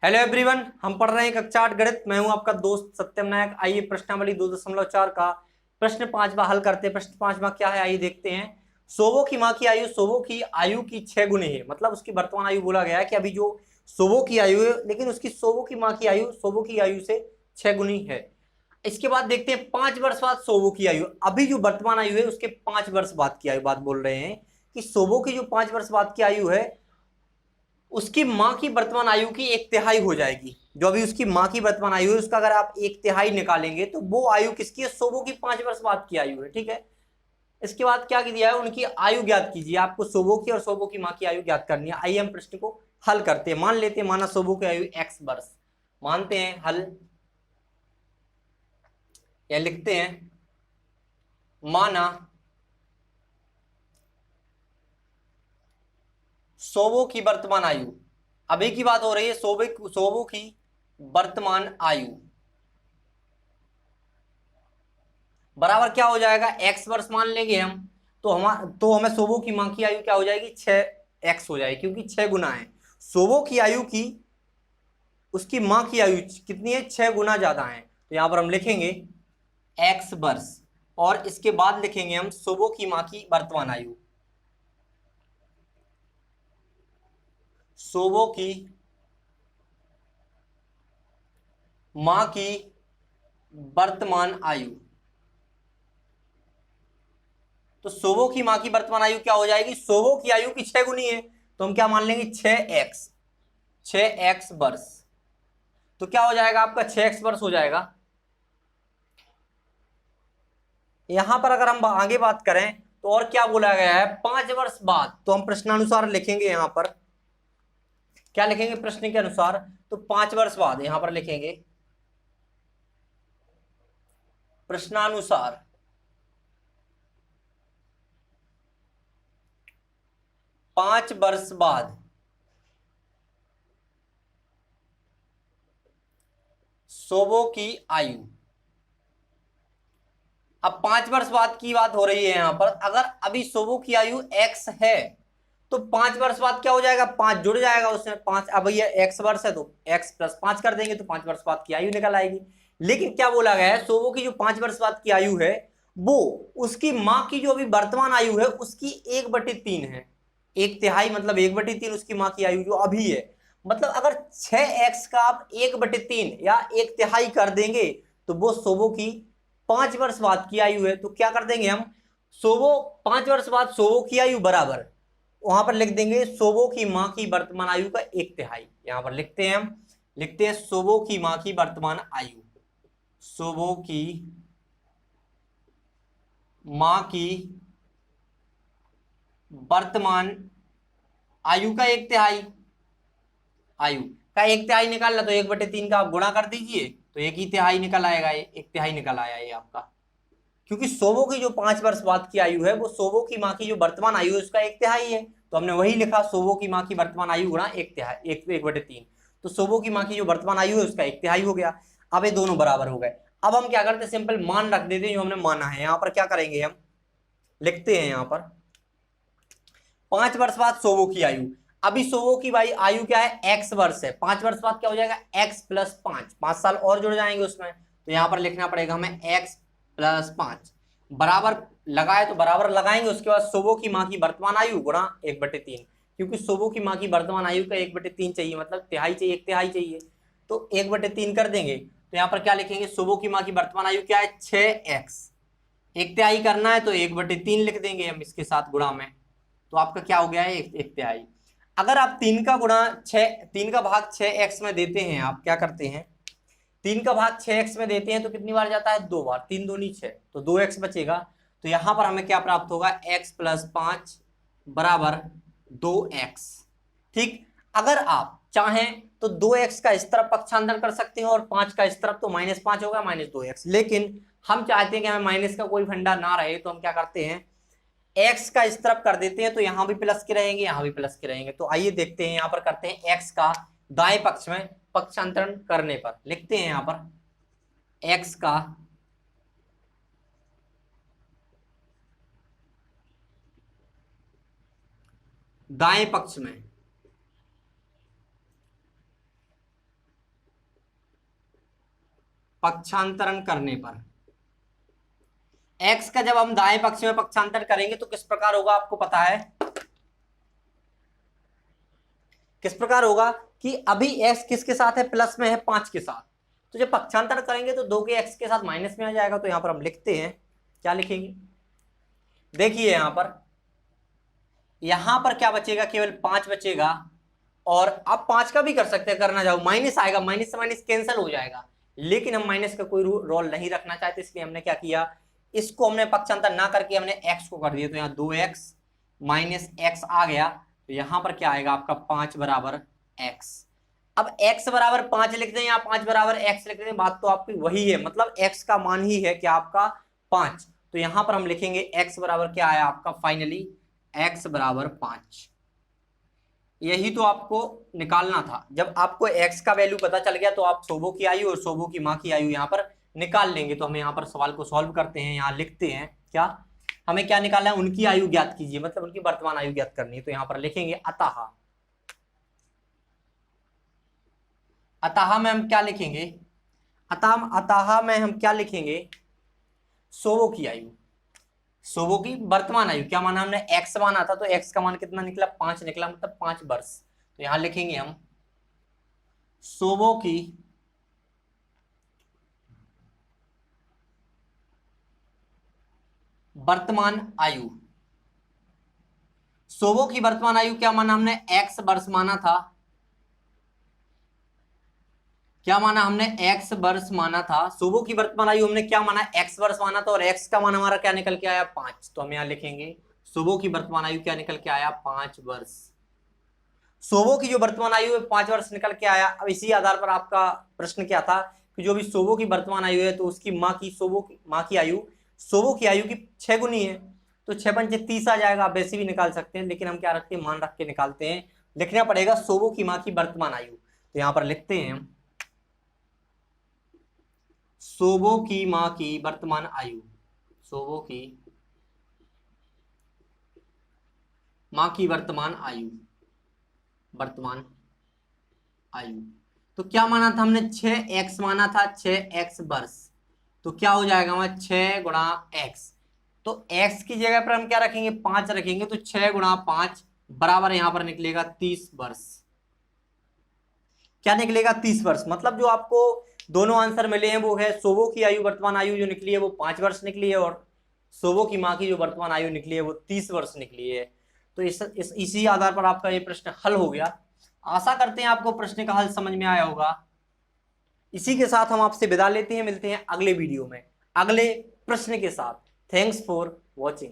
Hello everyone, हम पढ़ रहे हैं कक्षा 8 गणित। मैं हूं आपका दोस्त सत्यम नायक। आइए प्रश्नावली 2.4 का प्रश्न 5वां हल करते हैं। प्रश्न 5वां क्या है, आइए देखते हैं। सोवो की माँ की आयु सोवो की आयु की 6 गुनी है। मतलब उसकी वर्तमान आयु बोला गया है कि अभी जो सोवो की आयु है, लेकिन उसकी सोवो की माँ की आयु सोवो की आयु से 6 गुनी है। इसके बाद देखते हैं 5 वर्ष बाद सोवो की आयु। अभी जो वर्तमान आयु है उसके 5 वर्ष बाद की आयु बात बोल रहे हैं कि सोवो की जो 5 वर्ष बाद की आयु है उसकी माँ की वर्तमान आयु की 1/3 हो जाएगी। जो अभी उसकी माँ की वर्तमान आयु है उसका अगर आप 1/3 निकालेंगे तो वो आयु किसकी है? सोवो की 5 वर्ष बाद की आयु है। ठीक है। इसके बाद क्या दिया है, उनकी आयु ज्ञात कीजिए। आपको सोवो की और सोवो की माँ की आयु ज्ञात करनी है। आइए हम प्रश्न को हल करते हैं। मान लेते हैं, माना सोवो की आयु x वर्ष, मानते हैं हल, या लिखते हैं माना सोवो की वर्तमान आयु, अभी की बात हो रही है, सोवो की वर्तमान आयु बराबर क्या हो जाएगा? x वर्ष मान लेंगे हम, तो हमें सोवो की माँ की आयु क्या हो जाएगी? 6x हो जाएगी, क्योंकि 6 गुना है। सोवो की आयु की उसकी माँ की आयु कितनी है? 6 गुना ज्यादा है। तो यहां पर हम लिखेंगे x वर्ष, और इसके बाद लिखेंगे हम सोवो की माँ की वर्तमान आयु। सोवो की माँ की वर्तमान आयु, तो सोवो की माँ की वर्तमान आयु क्या हो जाएगी? सोवो की आयु की 6 गुनी है, तो हम क्या मान लेंगे? 6x वर्ष। तो क्या हो जाएगा आपका? 6x वर्ष हो जाएगा। यहां पर अगर हम आगे बात करें तो और क्या बोला गया है? 5 वर्ष बाद, तो हम प्रश्नानुसार लिखेंगे। यहां पर क्या लिखेंगे प्रश्न के अनुसार? तो 5 वर्ष बाद यहां पर लिखेंगे प्रश्नानुसार 5 वर्ष बाद सोवो की आयु। अब 5 वर्ष बाद की बात हो रही है यहां पर। अगर अभी सोवो की आयु x है तो 5 वर्ष बाद क्या हो जाएगा? 5 जुड़ जाएगा उसमें। 5, अब ये x वर्ष है तो x प्लस 5 कर देंगे तो 5 वर्ष बाद की आयु निकल आएगी। लेकिन क्या बोला गया है? सोवो की जो 5 वर्ष बाद की आयु है वो उसकी माँ की जो अभी वर्तमान आयु है उसकी 1/3 है। 1/3 मतलब 1/3 उसकी माँ की आयु जो अभी है। मतलब अगर 6x का आप 1/3 या 1/3 कर देंगे तो वो सोवो की 5 वर्ष बाद की आयु है। तो क्या कर देंगे हम? सोवो 5 वर्ष बाद सोवो की आयु बराबर, वहां पर लिख देंगे सोवो की माँ की वर्तमान आयु का 1/3। यहां पर लिखते हैं हम, लिखते हैं सोवो की माँ की वर्तमान आयु। सोवो की माँ की वर्तमान आयु का 1/3, आयु का 1/3 निकालना तो 1/3 का आप गुणा कर दीजिए तो 1/3 निकल आएगा। ये 1/3 निकल आया ये आपका, क्योंकि सोवो की जो 5 वर्ष बाद की आयु है वो सोवो की माँ की जो वर्तमान आयु है उसका 1/3 है। तो हमने वही लिखा, सोवो की माँ की वर्तमान आयु गुणा 1/3, 1/3। तो सोवो की माँ की जो वर्तमान आयु है उसका 1/3 हो गया। अब ये दोनों बराबर हो गए। अब हम क्या करते हैं? सिंपल मान रख देते हैं जो हमने माना है। यहां पर क्या करेंगे हम? लिखते हैं यहां पर 5 वर्ष बाद सोवो की आयु। अभी सोवो की भाई आयु क्या है? x वर्ष है। 5 वर्ष बाद क्या हो जाएगा? x प्लस 5, 5 साल और जुड़ जाएंगे उसमें। तो यहां पर लिखना पड़ेगा हमें x प्लस 5 बराबर लगाए तो बराबर लगाएंगे। उसके बाद सोवो की माँ की वर्तमान आयु गुणा 1/3, क्योंकि सोवो की माँ की वर्तमान आयु का 1/3 चाहिए, मतलब तिहाई चाहिए, 1/3 चाहिए। तो 1/3 कर देंगे तो यहाँ पर क्या लिखेंगे? सोवो की माँ की वर्तमान आयु क्या है? 6x। 1/3 करना है तो 1/3 लिख देंगे हम इसके साथ गुणा में। तो आपका क्या हो गया है? 1/3। अगर आप 3 का गुणा 6, 3 का भाग 6x में देते हैं, आप क्या करते हैं? 3 का भाग 6x में देते हैं तो कितनी बार जाता है? 2 बार। 3 दूनी 6, तो 2x बचेगा। तो यहां पर हमें क्या प्राप्त होगा? x प्लस 5 बराबर 2x। ठीक। अगर आप चाहें तो 2x का इस तरफ पक्षांतर कर सकते हो और 5 का इस तरफ, तो -5 होगा, -2x। लेकिन हम चाहते हैं कि हमें माइनस का कोई फंडा ना रहे, तो हम क्या करते हैं? एक्स का इस तरफ कर देते हैं तो यहां भी प्लस के रहेंगे, यहां भी प्लस के रहेंगे। तो आइए देखते हैं, यहां पर करते हैं एक्स का दाएं पक्ष में पक्षांतरण करने पर लिखते हैं यहां पर एक्स का दाएं पक्ष में पक्षांतरण करने पर x का जब हम दाएं पक्ष में पक्षांतर करेंगे तो किस प्रकार होगा आपको पता है, किस प्रकार होगा कि अभी x किसके साथ है, प्लस में है 5 के साथ, तो जब पक्षांतर करेंगे तो 2 के x के साथ माइनस में आ जाएगा। तो यहां पर हम लिखते हैं, क्या लिखेंगे, देखिए यहां पर क्या बचेगा, केवल 5 बचेगा। और आप 5 का भी कर सकते हैं, करना चाहो माइनस आएगा, माइनस से माइनस कैंसिल हो जाएगा, लेकिन हम माइनस का कोई रोल नहीं रखना चाहते, इसलिए हमने क्या किया, इसको हमने पक्षांतर ना करके हमने x को कर दिया। तो यहाँ 2x माइनस x आ गया, तो यहां पर क्या आएगा आपका 5 बराबर x। अब x बराबर 5 लिखते हैं या 5 बराबर x लिखते हैं, बात तो आपकी वही है, मतलब x का मान ही है क्या आपका 5। तो यहां पर हम लिखेंगे x बराबर क्या आया आपका फाइनली, x बराबर 5। यही तो आपको निकालना था। जब आपको x का वैल्यू पता चल गया तो आप शोभो की आयु और शोभो की मां की आयु यहाँ पर निकाल लेंगे। तो हम यहाँ पर सवाल को सॉल्व करते हैं, यहाँ लिखते हैं क्या, हमें क्या निकालना है, उनकी आयु ज्ञात कीजिए, मतलब उनकी वर्तमान आयु ज्ञात करनी है। तो यहाँ पर लिखेंगे अतः, अतः में हम क्या लिखेंगे, अतः में हम क्या लिखेंगे, शोभो की आयु, शोभो की वर्तमान आयु, क्या माना हमने x माना था, तो x का मान कितना निकला 5 निकला, मतलब 5 वर्ष। तो यहां लिखेंगे हम शोभो की वर्तमान आयु, शोभो की वर्तमान आयु क्या माना हमने x वर्ष माना था, क्या माना हमने x वर्ष माना था, शोभो की वर्तमान आयु हमने क्या माना x वर्ष माना था, और x का मान हमारा क्या निकल के आया 5। तो हम यहां लिखेंगे शोभो की वर्तमान आयु क्या निकल के आया 5 वर्ष। शोभो की जो वर्तमान आयु है 5 वर्ष निकल के आया। अब इसी आधार पर आपका प्रश्न क्या था कि जो भी शोभो की वर्तमान आयु है तो उसकी माँ की आयु शोभो की आयु की 6 गुनी है, तो 6 पंचे 30 आ जाएगा। आप वैसे भी निकाल सकते हैं, लेकिन हम क्या रखते हैं, मान रख के निकालते हैं, लिखना पड़ेगा शोभो की माँ की वर्तमान आयु। तो यहाँ पर लिखते हैं शोभो की माँ की वर्तमान आयु, शोभो की माँ की वर्तमान आयु, वर्तमान आयु। तो क्या माना था हमने 6x माना था, 6x वर्ष। तो क्या हो जाएगा हमारा 6 गुणा x, तो x की जगह पर हम क्या रखेंगे 5 रखेंगे, तो 6 गुणा 5 बराबर यहां पर निकलेगा 30 वर्ष। क्या निकलेगा 30 वर्ष। मतलब जो आपको दोनों आंसर मिले हैं वो है शोभो की आयु वर्तमान आयु जो निकली है वो 5 वर्ष निकली है, और शोभो की माँ की जो वर्तमान आयु निकली है वो 30 वर्ष निकली है। तो इसी आधार पर आपका ये प्रश्न हल हो गया। आशा करते हैं आपको प्रश्न का हल समझ में आया होगा। इसी के साथ हम आपसे विदा लेते हैं, मिलते हैं अगले वीडियो में अगले प्रश्न के साथ। Thanks for watching.